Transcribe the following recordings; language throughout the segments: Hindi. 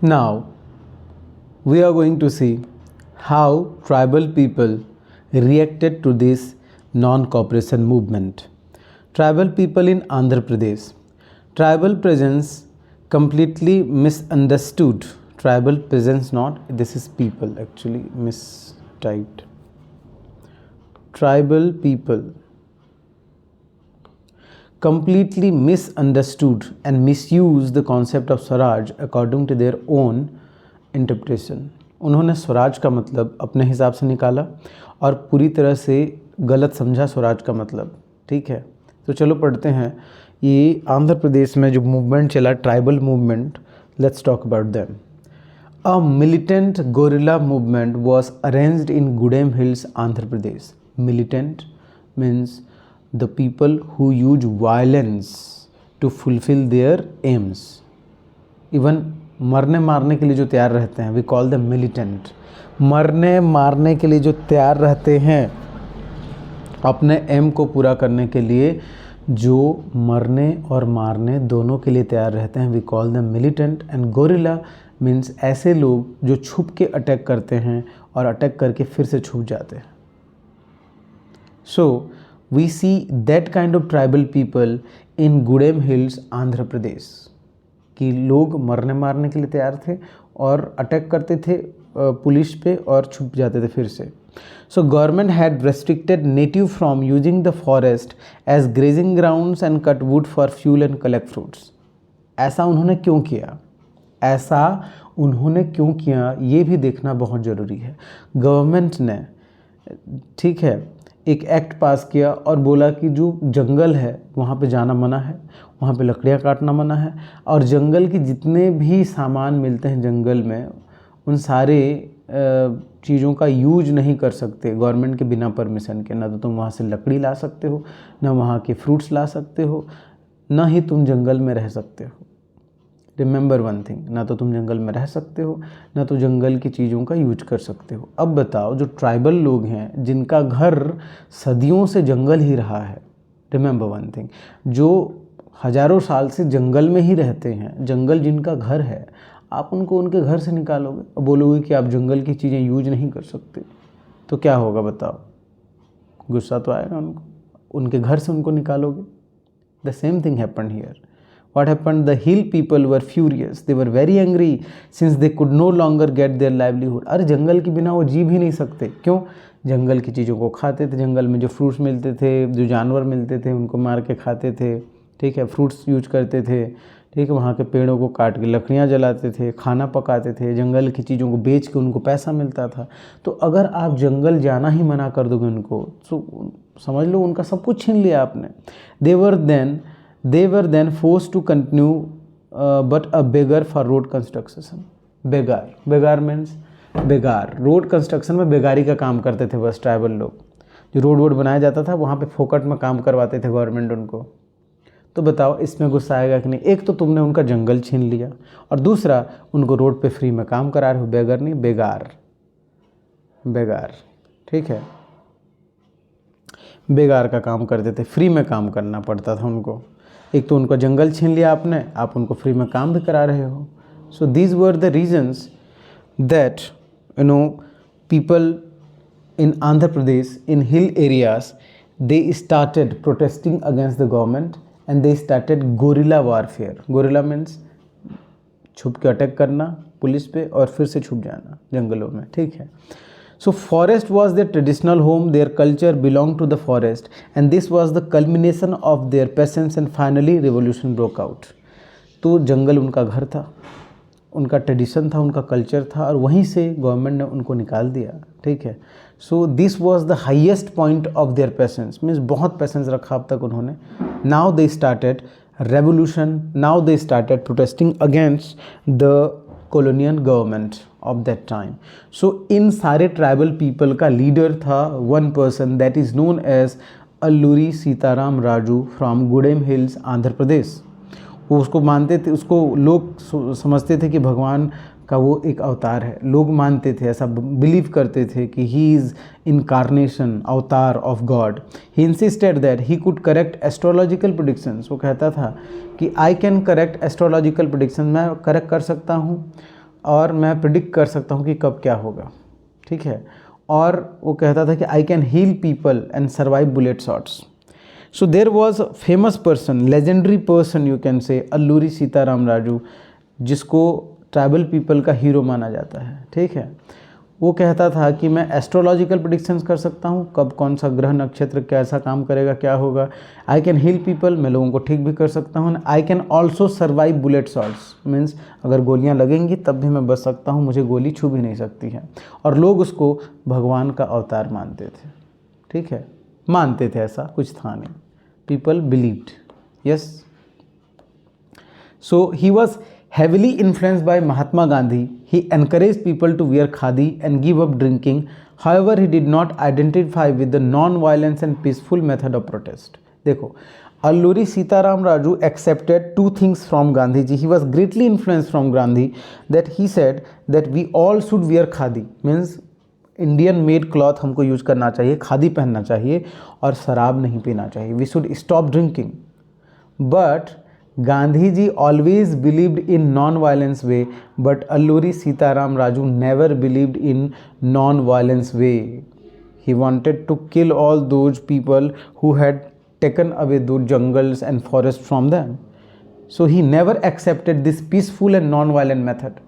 Now, we are going to see how tribal people reacted to this non-cooperation movement. Tribal people in Andhra Pradesh. Tribal presence completely misunderstood. Tribal presence, not, this is people actually mistyped. Tribal people completely misunderstood and misused the concept of Swaraj according to their own interpretation. उन्होंने स्वराज का मतलब अपने हिसाब से निकाला और पूरी तरह से गलत समझा स्वराज का मतलब। ठीक है, तो चलो पढ़ते हैं। ये आंध्र प्रदेश में जो मूवमेंट चला, tribal movement, let's talk about them. A militant gorilla movement was arranged in Gudem hills, Andhra Pradesh. Militant means the people who use violence to fulfill their aims. Even मरने मारने के लिए जो तैयार रहते हैं, we call them militant. मरने मारने के लिए जो तैयार रहते हैं अपने एम को पूरा करने के लिए, जो मरने और मारने दोनों के लिए तैयार रहते हैं, we call them militant. And gorilla means ऐसे लोग जो छुप के अटैक करते हैं और अटैक करके फिर से छुप जाते हैं। So we see that kind of tribal people in Gudem Hills, Andhra Pradesh, कि लोग मरने मारने के लिए तैयार थे और अटैक करते थे पुलिस पे और छुप जाते थे फिर से। So government had restricted native from using the forest as grazing grounds and cut wood for fuel and collect fruits. ऐसा उन्होंने क्यों किया? ऐसा उन्होंने क्यों किया ये भी देखना बहुत ज़रूरी है। गवर्नमेंट ने, ठीक है, एक एक्ट पास किया और बोला कि जो जंगल है वहाँ पे जाना मना है, वहाँ पे लकड़ियाँ काटना मना है, और जंगल की जितने भी सामान मिलते हैं जंगल में उन सारे चीज़ों का यूज नहीं कर सकते गवर्नमेंट के बिना परमिशन के। ना तो तुम वहाँ से लकड़ी ला सकते हो, ना वहाँ के फ्रूट्स ला सकते हो, ना ही तुम जंगल में रह सकते हो। रिमेंबर वन थिंग, ना तो तुम जंगल में रह सकते हो, ना तो जंगल की चीज़ों का यूज कर सकते हो। अब बताओ, जो ट्राइबल लोग हैं जिनका घर सदियों से जंगल ही रहा है, रिमेंबर वन थिंग, जो हज़ारों साल से जंगल में ही रहते हैं, जंगल जिनका घर है, आप उनको उनके घर से निकालोगे और बोलोगे कि आप जंगल की चीज़ें यूज नहीं कर सकते, तो क्या होगा बताओ? गुस्सा तो आएगा उनको, उनके घर से उनको निकालोगे। The same thing happened here. What happened? The hill people were furious. They were very angry since they could no longer get their livelihood. अरे जंगल के बिना वो जी भी नहीं सकते। क्यों? जंगल की चीज़ों को खाते थे, जंगल में जो फ्रूट्स मिलते थे, जो जानवर मिलते थे, उनको मार के खाते थे। ठीक है, फ्रूट्स यूज करते थे। ठीक है, वहाँ के पेड़ों को काट के लकड़ियाँ जलाते थे, खाना पकाते थे, जंगल की चीज़ों को बेच के उनको पैसा मिलता था। तो अगर आप जंगल जाना ही मना कर दोगे उनको, तो समझ लो उनका सब कुछ छीन लिया आपने। They were then forced to continue but a beggar for road construction. Begar means begar, road construction में बेगारी का काम करते थे बस ट्राइबल लोग। जो रोड बनाया जाता था वहाँ पे फोकट में काम करवाते थे गवर्नमेंट उनको। तो बताओ इसमें गुस्सा आएगा कि नहीं? एक तो तुमने उनका जंगल छीन लिया और दूसरा उनको रोड पे फ्री में काम करा रहे हो। बेगर नहीं, बेगार। ठीक है, बेगार का काम करते थे, फ्री में काम करना पड़ता था उनको। एक तो उनका जंगल छीन लिया आपने, आप उनको फ्री में काम भी करा रहे हो। So these were the reasons that people in Andhra Pradesh in hill areas they started protesting against the government and they started guerrilla warfare. Guerrilla means छुप के अटैक करना पुलिस पे और फिर से छुप जाना जंगलों में। ठीक है, so forest was their traditional home, their culture belonged to the forest, and this was the culmination of their patience and finally revolution broke out. तो जंगल उनका घर था, उनका ट्रेडिशन था, उनका कल्चर था, और वहीं से गवर्नमेंट ने उनको निकाल दिया। ठीक है, so this was the highest point of their patience, means बहुत पेशेंस रखा अब तक उन्होंने। Now they started revolution, now they started protesting against the colonial government of that time. So इन सारे ट्राइबल पीपल का लीडर था one person that is known as Alluri Sitarama Raju from Gudem hills, Andhra Pradesh. वो उसको मानते थे, उसको लोग समझते थे कि भगवान का वो एक अवतार है। लोग मानते थे, ऐसा बिलीव करते थे कि ही इज़ इनकारनेशन, अवतार of God. He insisted that he could correct astrological predictions. वो कहता था कि I can correct astrological prediction, मैं करेक्ट कर सकता हूँ और मैं प्रिडिक्ट कर सकता हूँ कि कब क्या होगा, ठीक है। और वो कहता था कि I can heal people and survive bullet shots. So there was famous person, legendary person you can say, Alluri Sitarama Raju, जिसको ट्राइबल पीपल का हीरो माना जाता है, ठीक है। वो कहता था कि मैं एस्ट्रोलॉजिकल प्रिडिक्शंस कर सकता हूँ, कब कौन सा ग्रह नक्षत्र कैसा काम करेगा, क्या होगा। आई कैन हील पीपल, मैं लोगों को ठीक भी कर सकता हूँ। I can also survive bullet shots, means अगर गोलियाँ लगेंगी तब भी मैं बच सकता हूँ, मुझे गोली छू भी नहीं सकती है। और लोग उसको भगवान का अवतार मानते थे, ठीक है, मानते थे, ऐसा कुछ था नहीं, people believed, yes. So he was heavily influenced by Mahatma Gandhi. He encouraged people to wear khadi and give up drinking. However, he did not identify with the non-violence and peaceful method of protest. देखो, Alluri Sitaram Raju accepted two things from Gandhi ji. He was greatly influenced from Gandhi, that he said that we all should wear khadi, means Indian made cloth हमको यूज करना चाहिए, खादी पहनना चाहिए और शराब नहीं पीना चाहिए. We should stop drinking. But Gandhi ji always believed in non-violence way, but Alluri Sitaram Raju never believed in non-violence way. He wanted to kill all those people who had taken away those jungles and forests from them. So he never accepted this peaceful and non-violent method.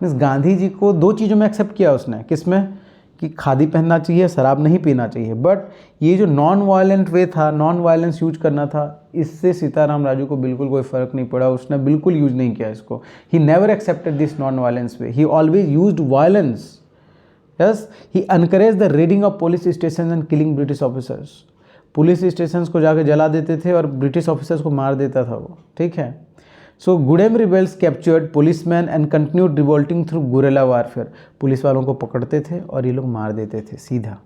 Means Gandhi ji को दो चीज़ों में एक्सेप्ट किया उसने, किसमें, कि खादी पहनना चाहिए, शराब नहीं पीना चाहिए, बट ये जो नॉन वायलेंट वे था, नॉन वायलेंस यूज करना था, इससे सीताराम राजू को बिल्कुल कोई फ़र्क नहीं पड़ा, उसने बिल्कुल यूज नहीं किया इसको. He never accepted this non violence way, he always used violence. Yes, he encourage the raiding of police station and killing British officers. Police station को जाकर जला देते थे और ब्रिटिश ऑफिसर्स को मार देता था वो, ठीक है. So Gudem rebels captured policeman and continued revolting through guerrilla warfare. Police वालों को पकड़ते थे और ये लोग मार देते थे सीधा.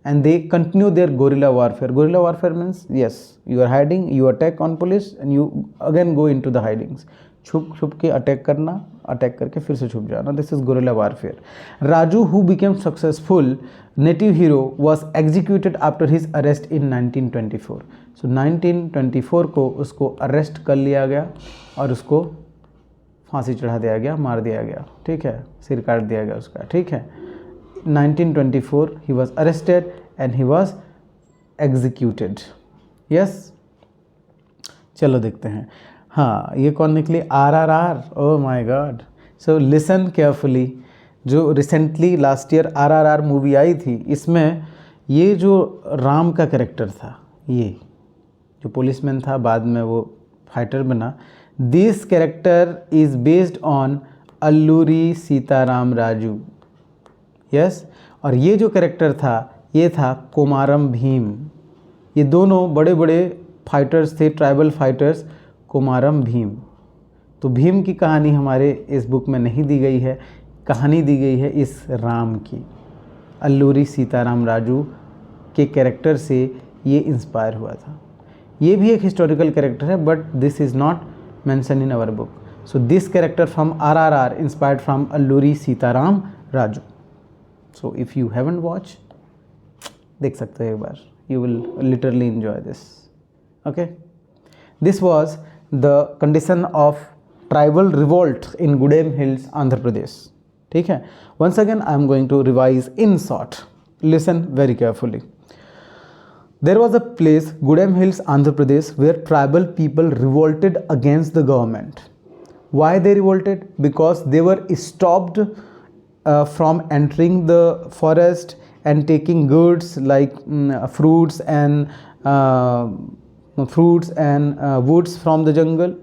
And they continue their guerrilla warfare. Guerrilla warfare means yes, you are hiding, you attack on police and you again go into the hidings. छुप छुप के अटैक करना, अटैक करके फिर से छुप जाना. This is guerrilla warfare. Raju who became successful native hero was executed after his arrest in 1924. So 1924 को उसको अरेस्ट कर लिया गया और उसको फांसी चढ़ा दिया गया, मार दिया गया, ठीक है, सिर काट दिया गया उसका, ठीक है. 1924 he was arrested and he was executed. Yes, चलो देखते हैं. हाँ, ये कौन निकली, RRR. Oh my god. So listen carefully. जो recently last year RRR movie आई थी, इसमें ये जो राम का कैरेक्टर था, ये जो पुलिसमैन था, बाद में वो फाइटर बना, this character is based on Alluri Sitarama Raju. Yes, और ये जो कैरेक्टर था, ये था कोमारम भीम. ये दोनों बड़े बड़े फाइटर्स थे, ट्राइबल फाइटर्स, कोमारम भीम. तो भीम की कहानी हमारे इस बुक में नहीं दी गई है, कहानी दी गई है इस राम की. अल्लूरी सीताराम राजू के कैरेक्टर से ये इंस्पायर हुआ था. ये भी एक हिस्टोरिकल कैरेक्टर है, but this is not mention in our book. So this character from RRR inspired from Alluri Sitarama Raju. So if you haven't watch, देख सकते हो एक बार, you will literally enjoy this. Okay, this was the condition of tribal revolt in Gudem hills, Andhra Pradesh. ठीक है. Once again I am going to revise in short. Listen very carefully. There was a place, Gudem Hills, Andhra Pradesh, where tribal people revolted against the government. Why they revolted? Because they were stopped from entering the forest and taking goods like fruits and woods from the jungle.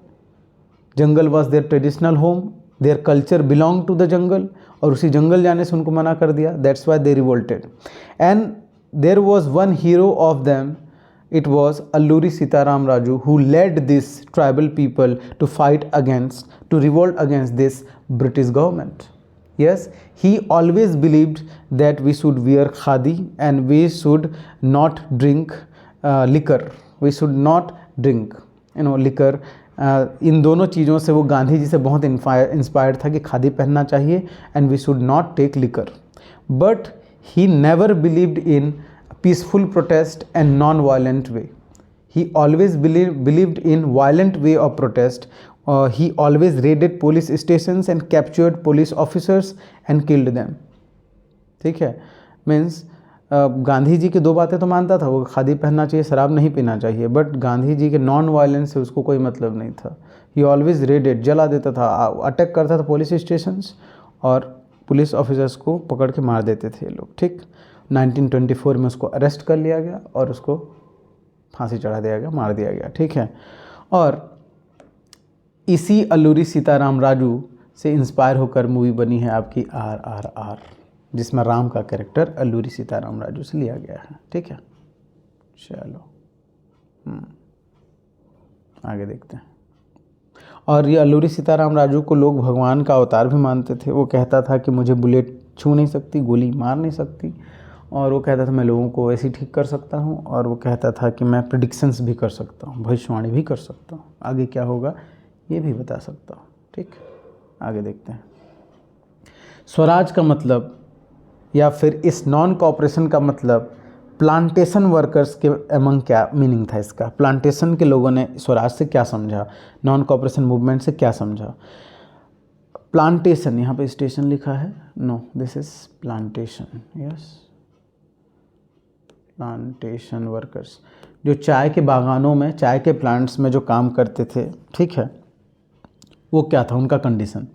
Jungle was their traditional home. Their culture belonged to the jungle. और उसी जंगल जाने से उनको मना कर दिया. That's why they revolted. And there was one hero of them. It was Alluri Sitaram Raju, who led this tribal people to fight against, to revolt against this British government. Yes, he always believed that we should wear khadi and we should not drink liquor. We should not drink, liquor. इन दोनों चीज़ों से वो गांधी जी से बहुत इंस्पायर्ड था कि खादी पहनना चाहिए and we should not take liquor. But he never believed in peaceful protest and non-violent way. He always believed in violent way of protest, he always raided police stations and captured police officers and killed them. ठीक है, मीन्स गांधी जी की दो बातें तो मानता था, वो खादी पहनना चाहिए, शराब नहीं पीना चाहिए, बट गांधी जी के नॉन वायलेंस से उसको कोई मतलब नहीं था. ही ऑलवेज रेडेड, जला देता था, अटैक करता था पुलिस स्टेशंस और पुलिस ऑफिसर्स को पकड़ के मार देते थे ये लोग. ठीक, 1924 में उसको अरेस्ट कर लिया गया और उसको फांसी चढ़ा दिया गया, मार दिया गया. ठीक है, और इसी अल्लूरी सीताराम राजू से इंस्पायर होकर मूवी बनी है आपकी RRR, जिसमें राम का कैरेक्टर अल्लूरी सीताराम राजू से लिया गया है. ठीक है, चलो आगे देखते हैं. और ये अल्लूरी सीताराम राजू को लोग भगवान का अवतार भी मानते थे. वो कहता था कि मुझे बुलेट छू नहीं सकती, गोली मार नहीं सकती, और वो कहता था मैं लोगों को ऐसे ही ठीक कर सकता हूँ, और वो कहता था कि मैं प्रेडिक्शंस भी कर सकता हूँ, भविष्यवाणी भी कर सकता हूँ, आगे क्या होगा ये भी बता सकता हूँ. ठीक, आगे देखते हैं. स्वराज का मतलब या फिर इस नॉन कॉपरेशन का मतलब प्लांटेशन वर्कर्स के एमंग क्या मीनिंग था इसका. प्लांटेशन के लोगों ने स्वराज से क्या समझा, नॉन कॉपरेशन मूवमेंट से क्या समझा. प्लांटेशन, यहाँ पे स्टेशन लिखा है, no this is plantation, yes, plantation workers जो चाय के बागानों में, चाय के प्लांट्स में जो काम करते थे. ठीक है, वो क्या था उनका condition.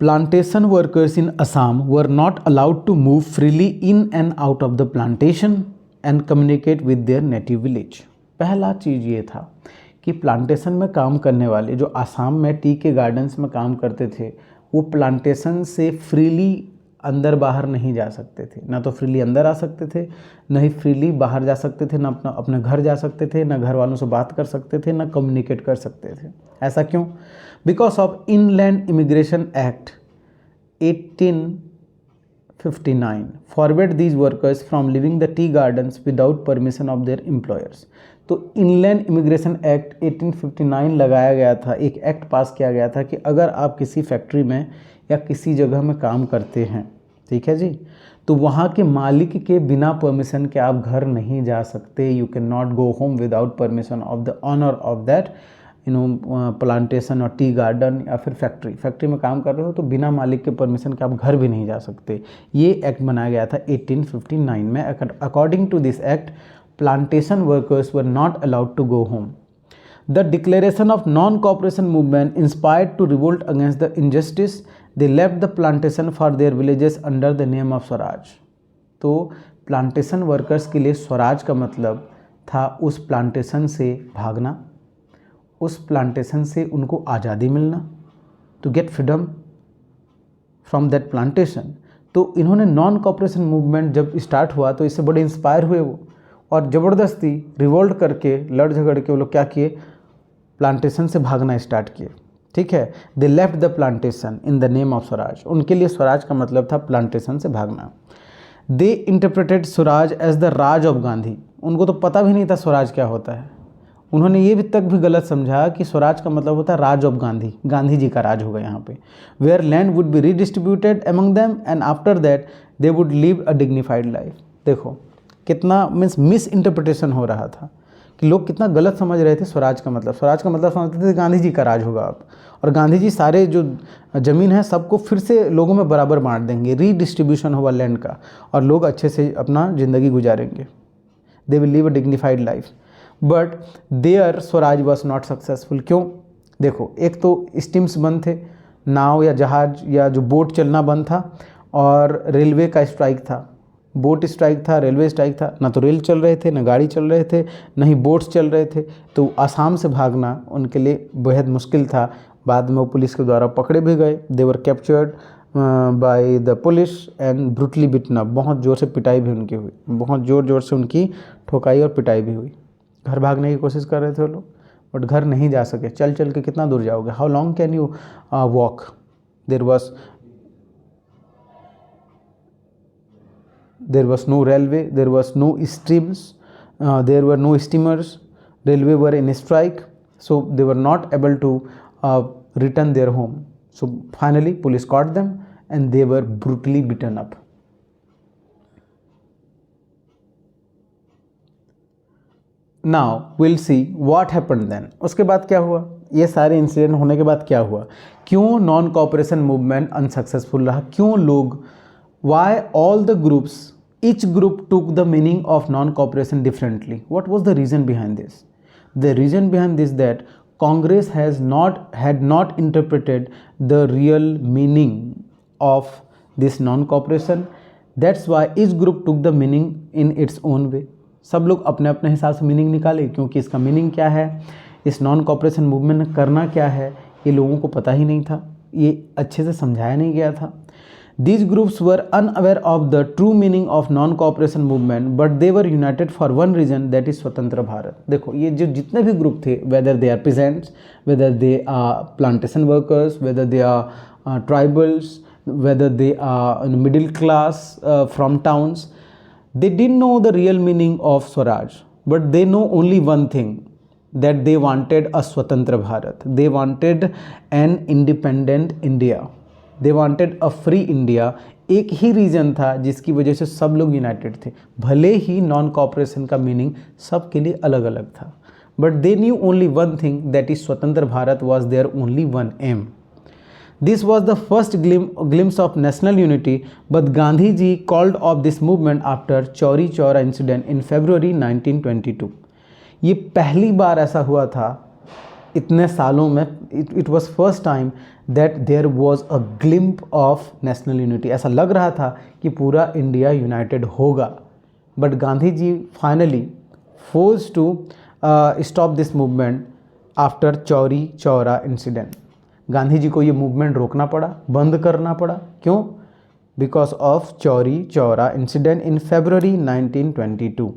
Plantation workers in Assam were not allowed to move freely in and out of the plantation and communicate with their native village. पहला चीज़ ये था कि प्लांटेशन में काम करने वाले जो आसाम में टी के गार्डन्स में काम करते थे, वो प्लांटेशन से फ्रीली अंदर बाहर नहीं जा सकते थे. ना तो फ्रीली अंदर आ सकते थे, ना ही फ्रीली बाहर जा सकते थे, ना अपने घर जा सकते थे, ना घर वालों से बात कर सकते थे, ना कम्युनिकेट कर सकते थे. ऐसा क्यों? Because of inland immigration act 1859 forbade these workers from leaving the tea gardens without permission of their employers. तो इनलैंड इमिग्रेशन एक्ट 1859 लगाया गया था, एक एक्ट पास किया गया था कि अगर आप किसी फैक्ट्री में या किसी जगह में काम करते हैं, ठीक है जी, तो वहाँ के मालिक के बिना परमिशन के आप घर नहीं जा सकते. You can not go home without permission of the owner of that plantation और टी गार्डन या फिर फैक्ट्री में काम कर रहे हो तो बिना मालिक के परमिशन के आप घर भी नहीं जा सकते. ये एक्ट बनाया गया था 1859 में. According to this act plantation workers were not allowed to go home. The declaration of non cooperation movement inspired to revolt against the injustice. They left the plantation for their villages under the name of swaraj. तो प्लांटेशन वर्कर्स के लिए स्वराज का मतलब था उस प्लांटेशन से भागना, उस प्लांटेशन से उनको आज़ादी मिलना, to get freedom from that plantation. तो इन्होंने नॉन कॉपरेशन मूवमेंट जब स्टार्ट हुआ तो इससे बड़े इंस्पायर हुए वो, और ज़बरदस्ती रिवोल्ट करके, लड़ झगड़ के वो लोग क्या किए, प्लांटेशन से भागना स्टार्ट किए. ठीक है, they left the plantation in the name of swaraj. उनके लिए स्वराज का मतलब था प्लांटेशन से भागना. They interpreted swaraj as the raj of Gandhi. उनको तो पता भी नहीं था स्वराज क्या होता है. उन्होंने ये भी तक भी गलत समझा कि स्वराज का मतलब होता है राज ऑफ गांधी, गांधी जी का राज होगा यहाँ पे. Where land would be redistributed among them and after that they would live a dignified life. देखो कितना मिस इंटरप्रिटेशन हो रहा था कि लोग कितना गलत समझ रहे थे स्वराज का मतलब. स्वराज का मतलब समझते थे गांधी जी का राज होगा अब, और गांधी जी सारे जो ज़मीन है सबको फिर से लोगों में बराबर बांट देंगे, रीडिस्ट्रीब्यूशन होगा लैंड का, और लोग अच्छे से अपना ज़िंदगी गुजारेंगे. They will live a dignified life. But their swaraj was not successful. क्यों? देखो, एक तो स्टीम्स बंद थे, नाव या जहाज या जो बोट चलना बंद था, और रेलवे का स्ट्राइक था. बोट स्ट्राइक था, रेलवे स्ट्राइक था, ना तो रेल चल रहे थे, ना गाड़ी चल रहे थे, ना ही बोट्स चल रहे थे. तो आसाम से भागना उनके लिए बेहद मुश्किल था. बाद में वो पुलिस के द्वारा पकड़े भी गए. They were captured by the police and brutally beaten up. बहुत ज़ोर से पिटाई भी उनकी हुई, बहुत ज़ोर से उनकी ठोकाई और पिटाई भी हुई. घर भागने की कोशिश कर रहे थे वो लोग, बट घर नहीं जा सके. चल चल के कितना दूर जाओगे, how long can you walk. There was no railway, there was no streams, there were no steamers, railway were in strike, so they were not able to return their home. So finally police caught them and they were brutally beaten up. Now will see what happened then. उसके बाद क्या हुआ, ये सारे इंसिडेंट होने के बाद क्या हुआ, क्यों नॉन कोऑपरेशन मूवमेंट अनसक्सेसफुल रहा, क्यों लोग, why all the groups, each group took the meaning of non-cooperation differently. What was the reason behind this? The reason behind this that Congress had not interpreted the real meaning of this non-cooperation. That's why each group took the meaning in its own way. सब लोग अपने अपने हिसाब से मीनिंग निकाले, क्योंकि इसका मीनिंग क्या है, इस नॉन कॉपरेशन मूवमेंट में करना क्या है, ये लोगों को पता ही नहीं था, ये अच्छे से समझाया नहीं गया था. These groups were unaware of the true meaning of non-cooperation movement, but they were united for one reason, that is स्वतंत्र भारत. देखो ये जो जितने भी ग्रुप थे, whether they are peasants, whether they are plantation workers, whether they are tribals, whether they are middle class from towns, they didn't know the real meaning of Swaraj, but they know only one thing, that they wanted a स्वतंत्र Bharat. They wanted an independent India. They wanted a free India. एक ही रीज़न था जिसकी वजह से सब लोग यूनाइटेड थे, भले ही नॉन कॉपरेशन का मीनिंग सब के लिए अलग अलग था, but they knew only one thing, that is swatantra Bharat was there only one aim. This was the first glimpse of national unity, but Gandhi ji called off this movement after Chauri Chaura incident in February 1922. ये पहली बार ऐसा हुआ था इतने सालों में, it was first time that there was a glimpse of national unity. ऐसा लग रहा था कि पूरा इंडिया यूनाइटेड होगा, but Gandhi ji finally force to stop this movement after Chauri Chaura incident. Gandhi ji को ये मूवमेंट रोकना पड़ा, बंद करना पड़ा. क्यों? Because of Chauri Chaura incident in February 1922.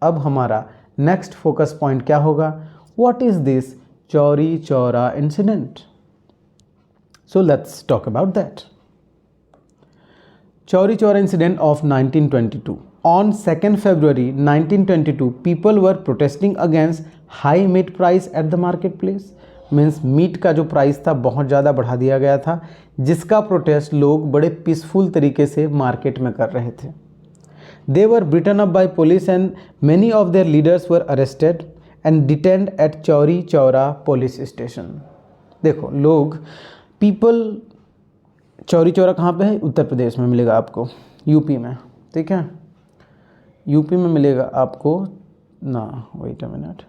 अब हमारा नेक्स्ट फोकस पॉइंट क्या होगा? What is this Chauri Chaura incident? So let's talk about that. Chauri Chaura incident of 1922. On 2nd February 1922, people were protesting against high meat price at the marketplace. Means meat का जो प्राइस था बहुत ज़्यादा बढ़ा दिया गया था, जिसका प्रोटेस्ट लोग बड़े पीसफुल तरीके से मार्केट में कर रहे थे. They were beaten up by police and many of their leaders were arrested and detained at Chauri Chaura police station. देखो लोग पीपल, चौरी चौरा कहाँ पे है? उत्तर प्रदेश में मिलेगा आपको, यूपी में. ठीक है, यूपी में मिलेगा आपको ना. वेट अ मिनट,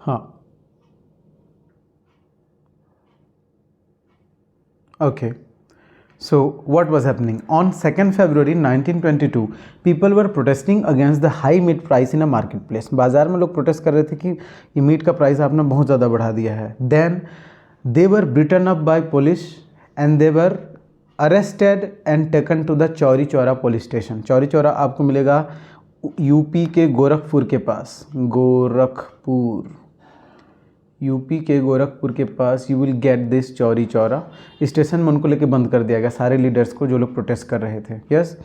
हाँ okay. So what was happening? On 2nd February 1922, people were protesting against the high meat price in a marketplace. बाज़ार में लोग प्रोटेस्ट कर रहे थे कि ये मीट का प्राइस आपने बहुत ज़्यादा बढ़ा दिया है. Then they were beaten up by police and they were arrested and taken to the Chauri Chaura police station. Chauri Chaura आपको मिलेगा यूपी के गोरखपुर के पास, गोरखपुर, यूपी के गोरखपुर के पास you will get this Chauri Chaura station में. उनको लेके बंद कर दिया गया सारे लीडर्स को जो लोग प्रोटेस्ट कर रहे थे. Yes,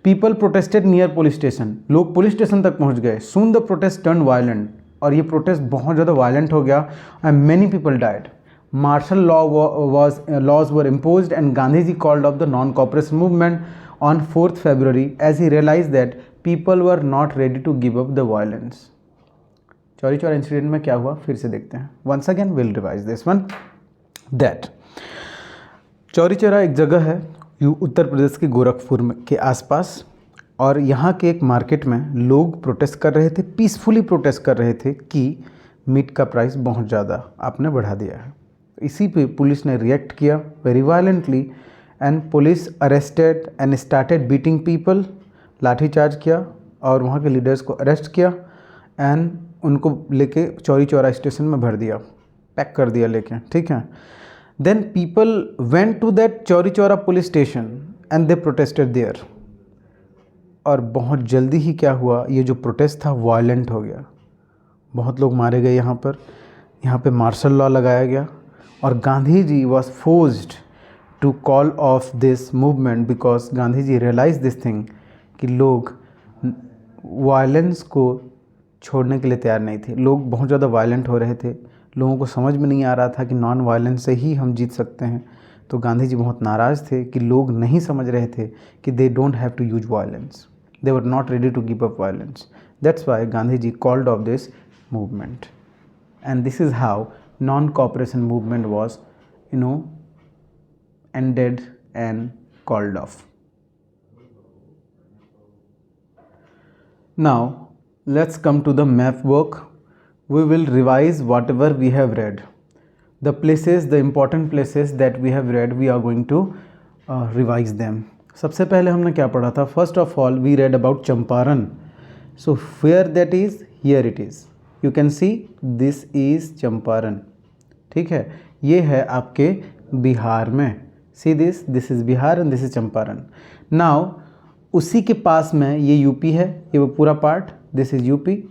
people protested near police station. लोग पुलिस स्टेशन तक पहुंच गए. Soon the protest turn violent, और ये प्रोटेस्ट बहुत ज़्यादा वायलेंट हो गया and many people died. Martial laws were imposed and Gandhi ji called off the non cooperation movement on 4th February as he realise that people were not ready to give up the violence. Chauri Chaura incident में क्या हुआ फिर से देखते हैं. Once again will revise this one. That Chauri Chaura एक जगह है उत्तर प्रदेश के गोरखपुर में के आसपास, और यहाँ के एक मार्केट में लोग प्रोटेस्ट कर रहे थे, पीसफुली प्रोटेस्ट कर रहे थे कि मीट का प्राइस बहुत ज़्यादा आपने बढ़ा दिया है. इसी पे पुलिस ने रिएक्ट किया very violently and police arrested and started beating people. Lathi charge किया और वहाँ के लीडर्स को अरेस्ट किया एंड उनको लेके चौरी चौरा स्टेशन में भर दिया, पैक कर दिया लेके. ठीक है, then people went to that Chauri Chaura police station and they protested there. और बहुत जल्दी ही क्या हुआ, ये जो प्रोटेस्ट था वायलेंट हो गया, बहुत लोग मारे गए. यहाँ पे मार्शल लॉ लगाया गया और Gandhi ji was forced to call off this movement because Gandhi ji realize this thing कि लोग वायलेंस को छोड़ने के लिए तैयार नहीं थे. लोग बहुत ज़्यादा वायलेंट हो रहे थे, लोगों को समझ में नहीं आ रहा था कि नॉन वायलेंस से ही हम जीत सकते हैं. तो गांधी जी बहुत नाराज़ थे कि लोग नहीं समझ रहे थे कि they don't have to use violence. They were not ready to give up violence. That's why Gandhiji called off this movement, and this is how non-cooperation movement was, ended and called off. Now let's come to the map work. We will revise whatever we have read. The places, the important places that we have read, we are going to revise them. सबसे पहले हमने क्या पढ़ा था? First of all we read about Champaran. So where that is, here it is, you can see this is Champaran. ठीक है, ये है आपके बिहार में. See this is Bihar and this is Champaran. Now उसी के पास में ये यूपी है, ये वो पूरा पार्ट, दिस इज यूपी.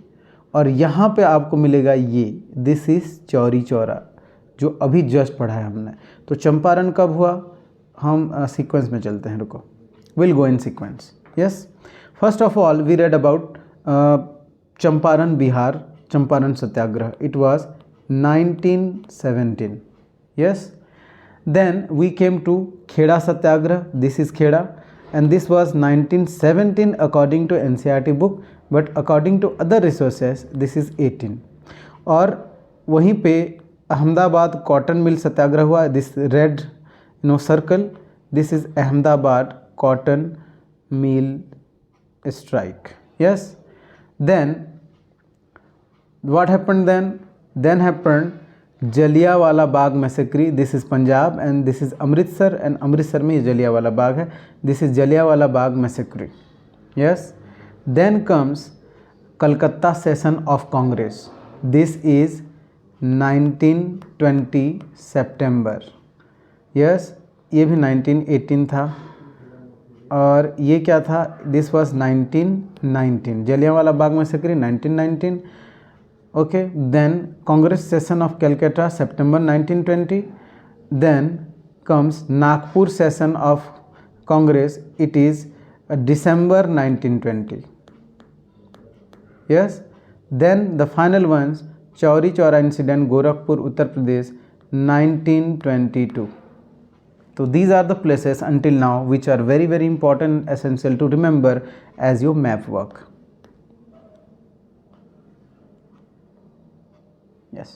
और यहाँ पे आपको मिलेगा ये, दिस इज चौरी चौरा, जो अभी जस्ट पढ़ा है हमने. तो चंपारण कब हुआ? हम सीक्वेंस में चलते हैं, रुको, will go in sequence. Yes, first of all we read about Champaran Bihar, Champaran Satyagraha. It was 1917. Yes, then we came to Kheda Satyagraha. This is Kheda and this was 1917 according to NCERT book, but according to other resources this is 18. और वहीं पे अहमदाबाद कॉटन मिल सत्याग्रह हुआ. This red circle, this is Ahmedabad cotton mill strike. Yes, then what happened then happened Jallianwala Bagh massacre. This is Punjab and this is Amritsar, and Amritsar में ये जलियावाला बाग है. This is Jallianwala Bagh massacre. Yes, then comes Calcutta session of Congress. This is 1920 सितंबर. यस, ये भी 1918 था. और ये क्या था? This was 1919. Jallianwala Bagh massacre 1919. Okay, then Congress session of Calcutta September 1920. Then comes Nagpur session of Congress. It is December 1920. Yes, then the final ones, Chauri Chaura incident, Gorakhpur, Uttar Pradesh, 1922. So these are the places until now which are very very important, essential to remember as your map work. Yes.